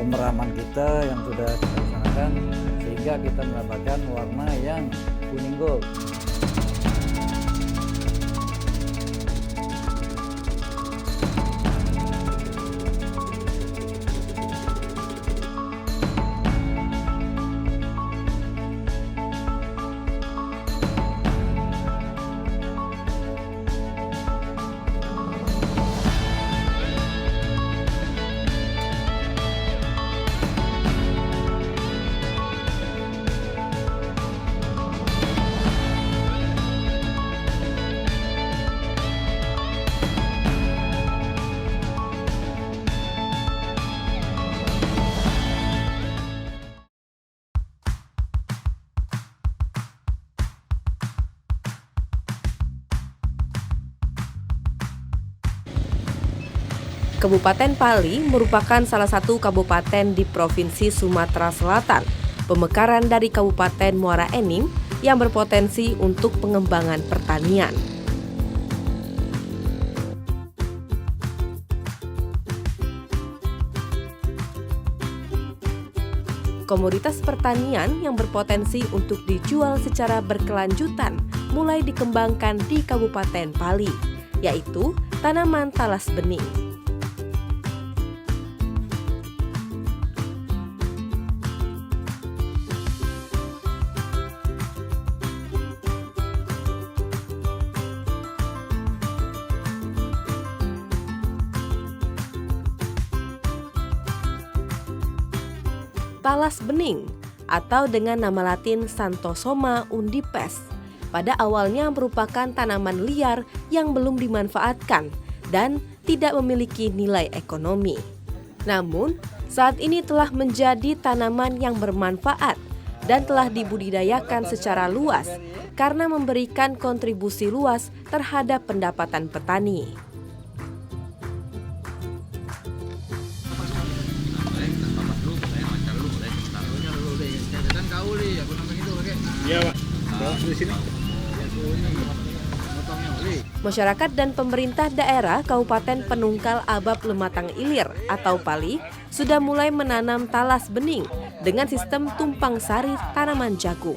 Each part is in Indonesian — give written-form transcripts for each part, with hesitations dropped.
pemeraman kita yang sudah kita laksanakan sehingga kita mendapatkan warna yang kuning gold. Kabupaten Pali merupakan salah satu kabupaten di Provinsi Sumatera Selatan, pemekaran dari Kabupaten Muara Enim yang berpotensi untuk pengembangan pertanian. Komoditas pertanian yang berpotensi untuk dijual secara berkelanjutan mulai dikembangkan di Kabupaten Pali, yaitu tanaman talas bening. Talas bening atau dengan nama latin Xanthosoma undipes pada awalnya merupakan tanaman liar yang belum dimanfaatkan dan tidak memiliki nilai ekonomi. Namun, saat ini telah menjadi tanaman yang bermanfaat dan telah dibudidayakan secara luas karena memberikan kontribusi luas terhadap pendapatan petani. Masyarakat dan pemerintah daerah Kabupaten Penungkal Abab Lematang Ilir atau Pali sudah mulai menanam talas bening dengan sistem tumpang sari tanaman jagung.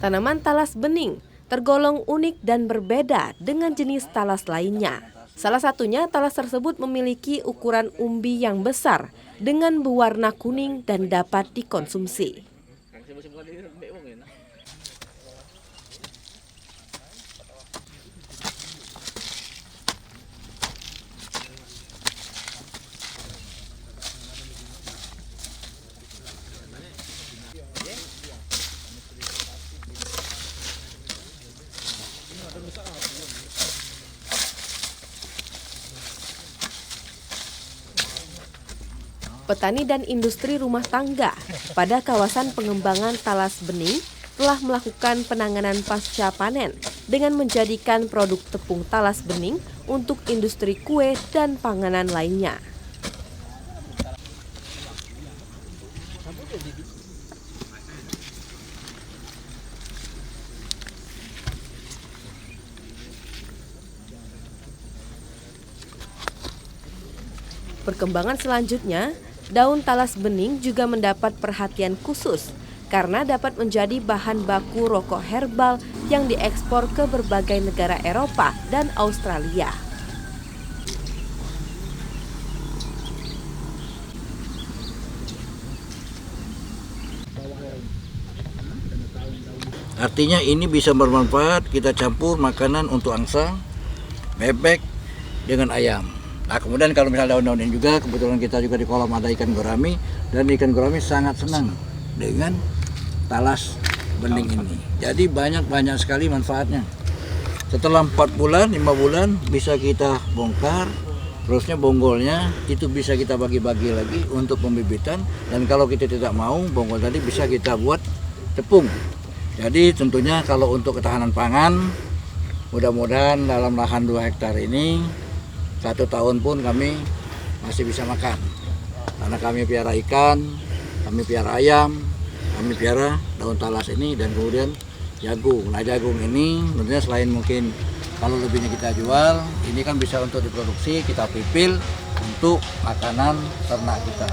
Tanaman talas bening tergolong unik dan berbeda dengan jenis talas lainnya. Salah satunya, talas tersebut memiliki ukuran umbi yang besar dengan berwarna kuning dan dapat dikonsumsi. Petani dan industri rumah tangga pada kawasan pengembangan talas bening telah melakukan penanganan pasca panen dengan menjadikan produk tepung talas bening untuk industri kue dan panganan lainnya. Perkembangan selanjutnya, daun talas bening juga mendapat perhatian khusus karena dapat menjadi bahan baku rokok herbal yang diekspor ke berbagai negara Eropa dan Australia. Artinya ini bisa bermanfaat, kita campur makanan untuk angsa, bebek dengan ayam. Nah, kemudian kalau misalnya daun-daun ini juga, kebetulan kita juga di kolam ada ikan gurami, dan ikan gurami sangat senang dengan talas bening ini. Jadi banyak sekali manfaatnya. Setelah 4 bulan, 5 bulan bisa kita bongkar, terusnya bonggolnya itu bisa kita bagi-bagi lagi untuk pembibitan, dan kalau kita tidak mau bonggol tadi bisa kita buat tepung. Jadi tentunya kalau untuk ketahanan pangan Mudah-mudahan dalam lahan 2 hektar ini 1 tahun pun kami masih bisa makan. Karena kami piara ikan, kami piara ayam, kami piara daun talas ini, dan kemudian jagung. Nah, jagung ini tentunya selain mungkin kalau lebihnya kita jual, ini kan bisa untuk diproduksi, kita pipil untuk makanan ternak kita.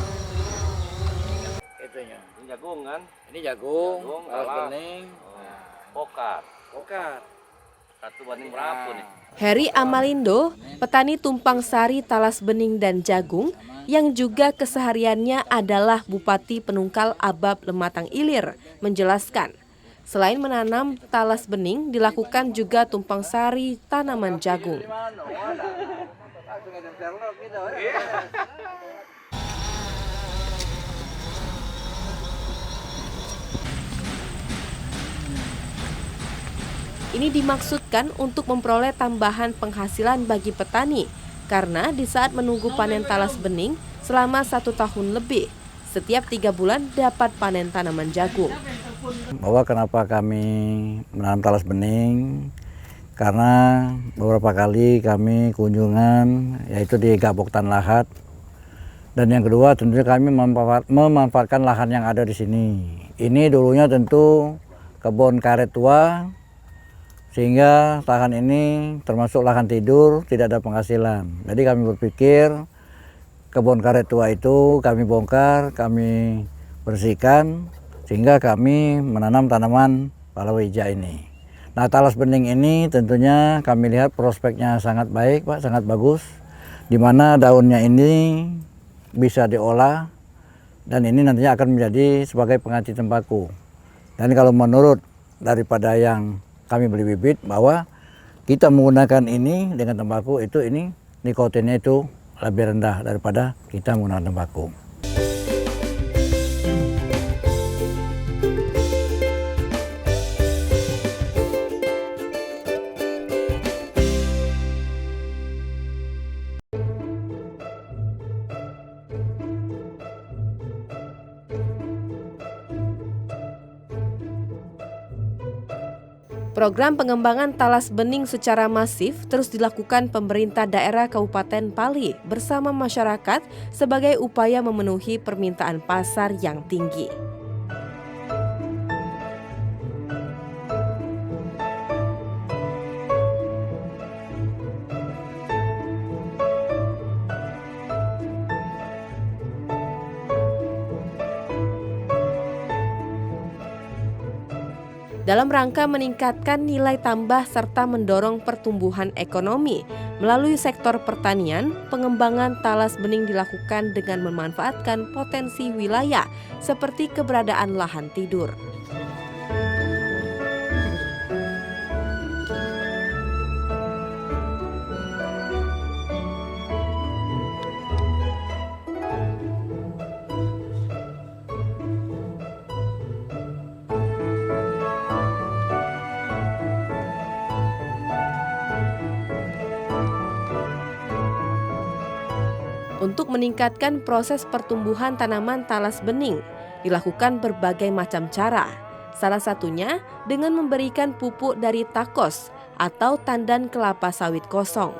Itunya. Ini jagung kan? Ini jagung, talas talas. bening, Pokar. pokar. 1 banding berapa nih? Heri Amalindo, petani tumpang sari talas bening dan jagung, yang juga kesehariannya adalah Bupati Penungkal Abab Lematang Ilir, menjelaskan, selain menanam talas bening, dilakukan juga tumpang sari tanaman jagung. Ini dimaksudkan untuk memperoleh tambahan penghasilan bagi petani, karena di saat menunggu panen talas bening selama 1 tahun lebih, setiap 3 bulan dapat panen tanaman jagung. Bahwa kenapa kami menanam talas bening, karena beberapa kali kami kunjungan yaitu di Gabok Tan Lahat, dan yang kedua tentunya kami memanfaatkan lahan yang ada di sini. Ini dulunya tentu kebun karet tua, sehingga lahan ini termasuk lahan tidur, tidak ada penghasilan. Jadi kami berpikir kebun karet tua itu kami bongkar, kami bersihkan, sehingga kami menanam tanaman palawija ini. Nah, talas bening ini tentunya kami lihat prospeknya sangat baik, Pak, sangat bagus, di mana daunnya ini bisa diolah, dan ini nantinya akan menjadi sebagai pengganti tembakau. Dan kalau menurut daripada yang kami beli bibit, bahwa kita menggunakan ini dengan tembakau itu, ini nikotinnya itu lebih rendah daripada kita menggunakan tembakau. Program pengembangan talas bening secara masif terus dilakukan pemerintah daerah Kabupaten Pali bersama masyarakat sebagai upaya memenuhi permintaan pasar yang tinggi. Dalam rangka meningkatkan nilai tambah serta mendorong pertumbuhan ekonomi melalui sektor pertanian, pengembangan talas bening dilakukan dengan memanfaatkan potensi wilayah seperti keberadaan lahan tidur. Untuk meningkatkan proses pertumbuhan tanaman talas bening, dilakukan berbagai macam cara. Salah satunya dengan memberikan pupuk dari takos atau tandan kelapa sawit kosong.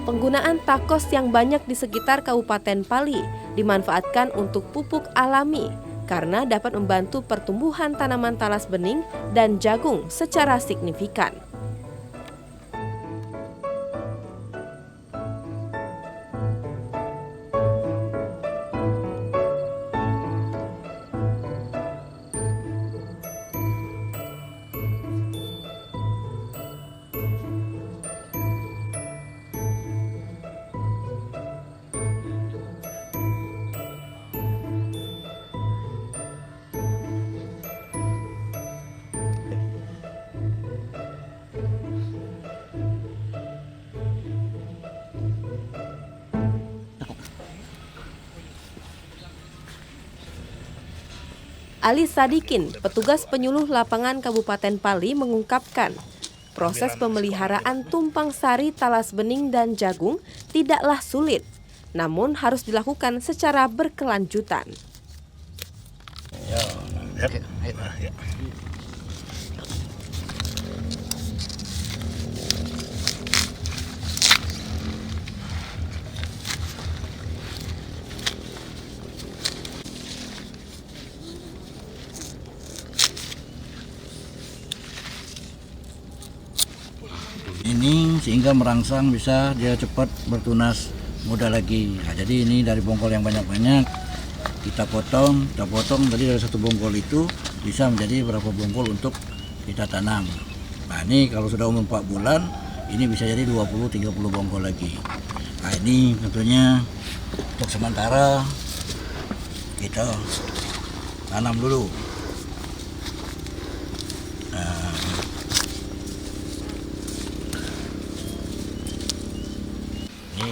Penggunaan takos yang banyak di sekitar Kabupaten Pali dimanfaatkan untuk pupuk alami karena dapat membantu pertumbuhan tanaman talas bening dan jagung secara signifikan. Ali Sadikin, petugas penyuluh lapangan Kabupaten Pali mengungkapkan, proses pemeliharaan tumpang sari, talas bening, dan jagung tidaklah sulit, namun harus dilakukan secara berkelanjutan. Ini sehingga merangsang bisa dia cepat bertunas muda lagi. Nah, jadi ini dari bongkol yang banyak-banyak kita potong. Jadi dari satu bongkol itu bisa menjadi berapa bongkol untuk kita tanam. Nah, ini kalau sudah umur 4 bulan ini bisa jadi 20-30 bongkol lagi. Nah, ini tentunya untuk sementara kita tanam dulu. Ini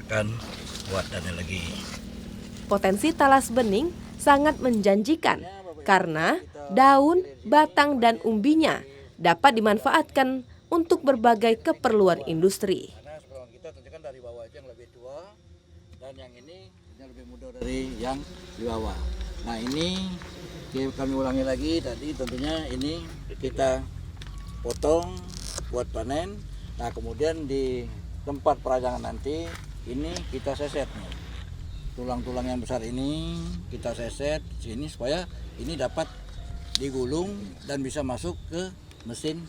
akan buat dan lagi. Potensi talas bening sangat menjanjikan karena daun, batang, dan umbinya dapat dimanfaatkan untuk berbagai keperluan industri. Karena sekarang kita tentukan dari bawah aja yang lebih tua dan yang ini lebih muda dari yang di bawah. Nah, ini kami ulangi lagi tadi, tentunya ini kita potong buat panen. Nah, kemudian di tempat perajangan nanti ini kita seset nih. Tulang-tulang yang besar ini kita seset sini supaya ini dapat digulung dan bisa masuk ke mesin.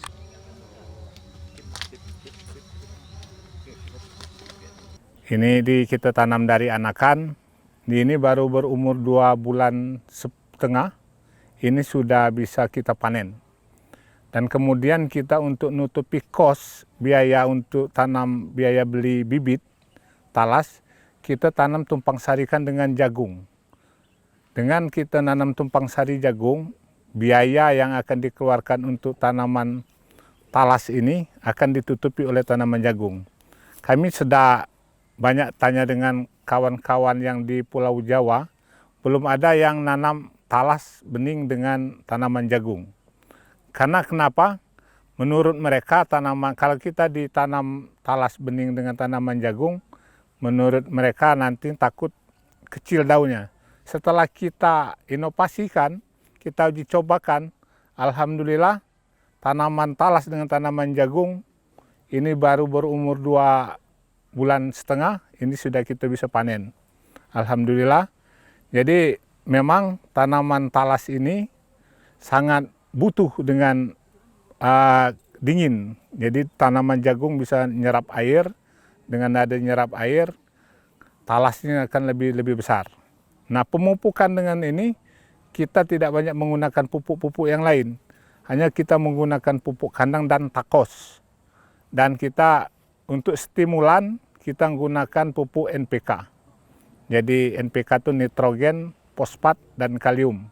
Ini kita tanam dari anakan. Ini baru berumur 2 bulan setengah. Ini sudah bisa kita panen. Dan kemudian kita untuk nutupi kos biaya untuk tanam, biaya beli bibit talas, kita tanam tumpang sarikan dengan jagung. Dengan kita nanam tumpang sari jagung, biaya yang akan dikeluarkan untuk tanaman talas ini akan ditutupi oleh tanaman jagung. Kami sudah banyak tanya dengan kawan-kawan yang di Pulau Jawa, belum ada yang nanam talas bening dengan tanaman jagung. Karena kenapa? Menurut mereka tanaman, kalau kita ditanam talas bening dengan tanaman jagung, menurut mereka nanti takut kecil daunnya. Setelah kita inovasikan, kita uji cobakan, alhamdulillah tanaman talas dengan tanaman jagung ini baru berumur 2 bulan setengah, ini sudah kita bisa panen. Alhamdulillah. Jadi memang tanaman talas ini sangat butuh dengan dingin. Jadi tanaman jagung bisa nyerap air, dengan ada nyerap air, talasnya akan lebih besar. Nah, pemupukan dengan ini kita tidak banyak menggunakan pupuk-pupuk yang lain. Hanya kita menggunakan pupuk kandang dan takos. Dan kita untuk stimulan kita menggunakan pupuk NPK. Jadi NPK itu nitrogen, fosfat, dan kalium.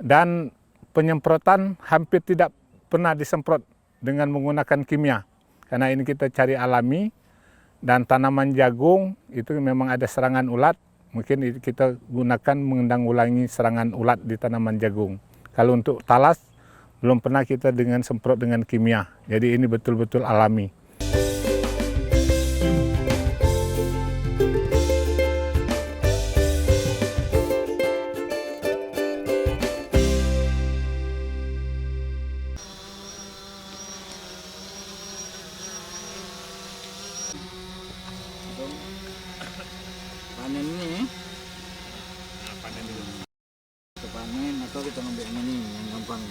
Dan penyemprotan hampir tidak pernah disemprot dengan menggunakan kimia. Karena ini kita cari alami, dan tanaman jagung itu memang ada serangan ulat. Mungkin kita gunakan mengulangi serangan ulat di tanaman jagung. Kalau untuk talas, belum pernah kita dengan semprot dengan kimia. Jadi ini betul-betul alami. Panen ini, panen dulu. Panen atau kita ngambil yang ini yang gampang.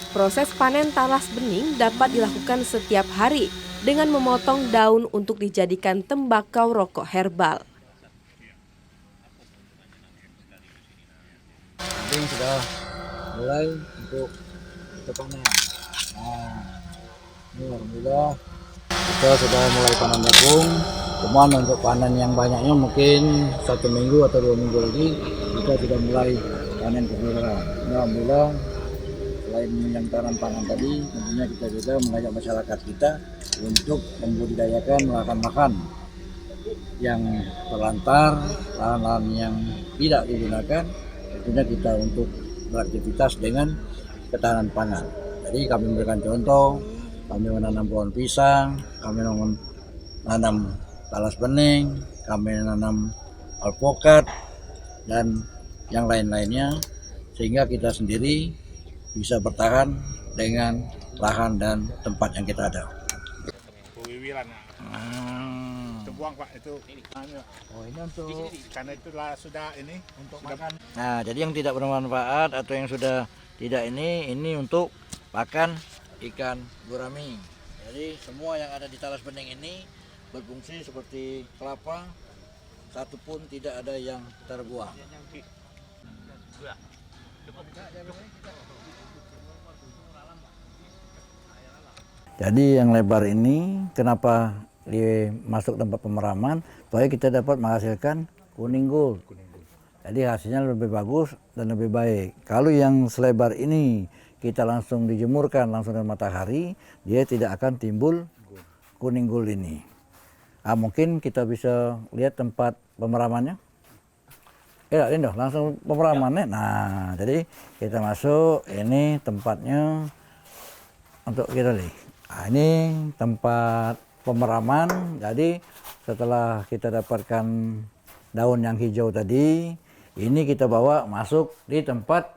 Proses panen talas bening dapat dilakukan setiap hari dengan memotong daun untuk dijadikan tembakau rokok herbal. Ini sudah mulai untuk panen. Nah, ini alhamdulillah kita sudah mulai panen jagung. Cuman untuk panen yang banyaknya mungkin 1 minggu atau 2 minggu lagi kita sudah mulai panen keseluruhan. Alhamdulillah, selain yang panen tadi, tentunya kita juga mengajak masyarakat kita untuk membudidayakan lahan-lahan yang terlantar, lahan-lahan yang tidak digunakan, tentunya kita untuk beraktivitas dengan ketahanan pangan. Jadi kami memberikan contoh, kami menanam pohon pisang, kami menanam talas bening, kami menanam alpukat, dan yang lain-lainnya, sehingga kita sendiri bisa bertahan dengan lahan dan tempat yang kita ada. Buang Pak itu. Oh, ini untuk Karena itulah sudah ini untuk makan. Nah, jadi yang tidak bermanfaat atau yang sudah tidak ini untuk pakan ikan gurami. Jadi semua yang ada di talas bening ini berfungsi seperti kelapa, satu pun tidak ada yang terbuang. Jadi yang lebar ini kenapa masuk tempat pemeraman? Supaya kita dapat menghasilkan kuning gold. Jadi hasilnya lebih bagus dan lebih baik. Kalau yang selebar ini kita langsung dijemurkan langsung dengan matahari, dia tidak akan timbul kuning gold ini. Mungkin kita bisa lihat tempat pemeramannya. Ya, ini langsung pemeramannya. Nah, jadi kita masuk, ini tempatnya untuk kita lihat. Nah, ini tempat pemeraman. Jadi setelah kita dapatkan daun yang hijau tadi, ini kita bawa masuk di tempat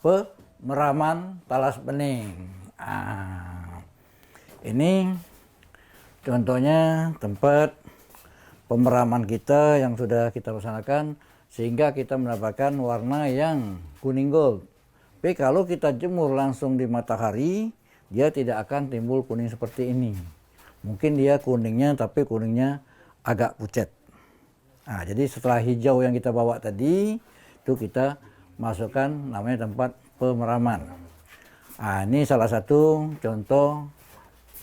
pemeraman talas bening. Ini contohnya tempat pemeraman kita yang sudah kita laksanakan sehingga kita mendapatkan warna yang kuning gold. Tapi kalau kita jemur langsung di matahari, dia tidak akan timbul kuning seperti ini. Mungkin dia kuningnya, tapi kuningnya agak pucat. Nah, jadi setelah hijau yang kita bawa tadi, itu kita masukkan namanya tempat pemeraman. Nah, ini salah satu contoh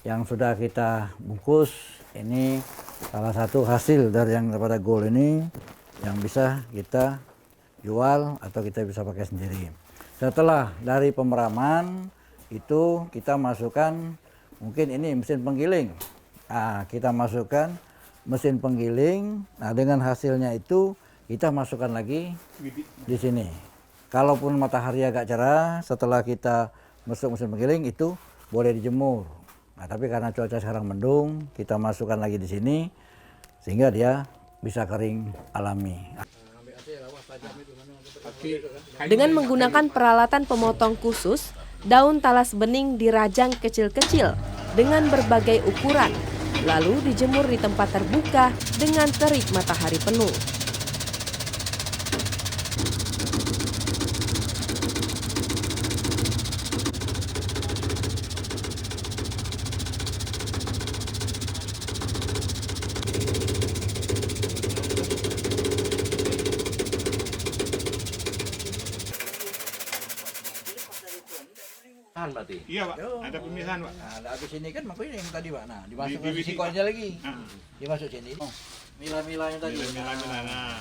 yang sudah kita bungkus. Ini salah satu hasil dari yang daripada gold ini yang bisa kita jual atau kita bisa pakai sendiri. Setelah dari pemeraman itu kita masukkan, mungkin ini mesin penggiling. Kita masukkan mesin penggiling. Nah, dengan hasilnya itu kita masukkan lagi di sini. Kalaupun matahari agak cerah, setelah kita masuk mesin penggiling itu boleh dijemur. Nah, tapi karena cuaca sekarang mendung, kita masukkan lagi di sini sehingga dia bisa kering alami. Dengan menggunakan peralatan pemotong khusus, daun talas bening dirajang kecil-kecil dengan berbagai ukuran, lalu dijemur di tempat terbuka dengan terik matahari penuh. Berarti. Iya Pak, ada pemisahan Pak. Nah, habis ini kan makanya yang tadi Pak. Nah, dimasukkan di siko aja lagi. Dimasuk sini. Mila-milanya tadi. Nah.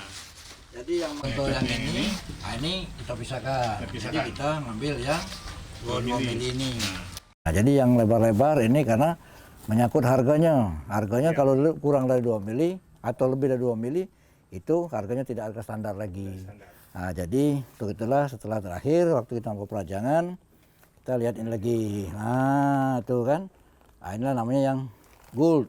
Jadi yang contoh yang ini, ini kita pisahkan. Jadi kita ngambil yang 2 mili ini. Nah, jadi yang lebar-lebar ini karena menyangkut harganya. Harganya kalau kurang dari 2 mili atau lebih dari 2 mili, itu harganya tidak ada standar lagi. Nah, jadi itulah setelah terakhir waktu kita mau perajangan, kita lihat ini lagi. Nah, itu kan. Nah, inilah namanya yang gold.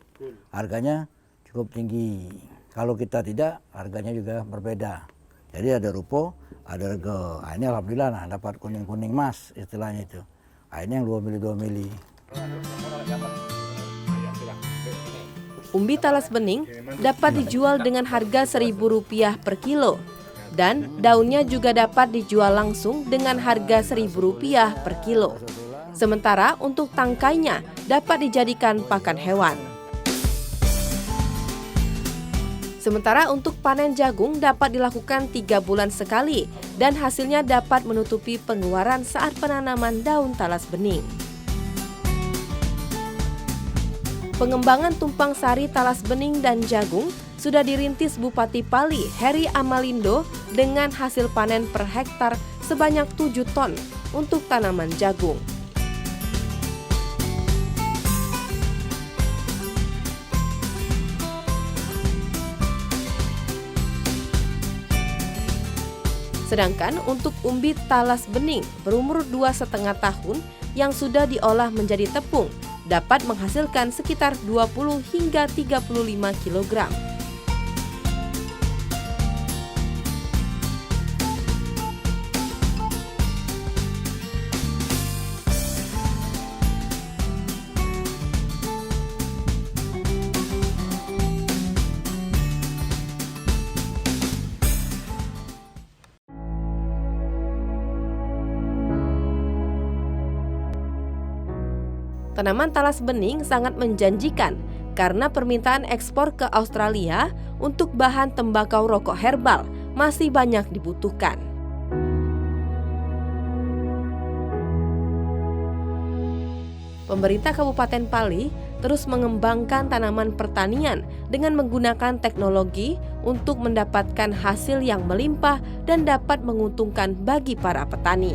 Harganya cukup tinggi. Kalau kita tidak, harganya juga berbeda. Jadi ada rupo, ada rego. Nah, ini alhamdulillah nah, dapat kuning-kuning emas istilahnya itu. Nah, ini yang 2 mili. Umbi talas bening dapat dijual dengan harga Rp1.000 per kilo. Dan daunnya juga dapat dijual langsung dengan harga Rp1.000 per kilo. Sementara untuk tangkainya dapat dijadikan pakan hewan. Sementara untuk panen jagung dapat dilakukan 3 bulan sekali dan hasilnya dapat menutupi pengeluaran saat penanaman daun talas bening. Pengembangan tumpang sari talas bening dan jagung sudah dirintis Bupati Pali Heri Amalindo dengan hasil panen per hektar sebanyak 7 ton untuk tanaman jagung. Sedangkan untuk umbi talas bening berumur 2,5 tahun yang sudah diolah menjadi tepung dapat menghasilkan sekitar 20 hingga 35 kg. Tanaman talas bening sangat menjanjikan karena permintaan ekspor ke Australia untuk bahan tembakau rokok herbal masih banyak dibutuhkan. Pemerintah Kabupaten Pali terus mengembangkan tanaman pertanian dengan menggunakan teknologi untuk mendapatkan hasil yang melimpah dan dapat menguntungkan bagi para petani.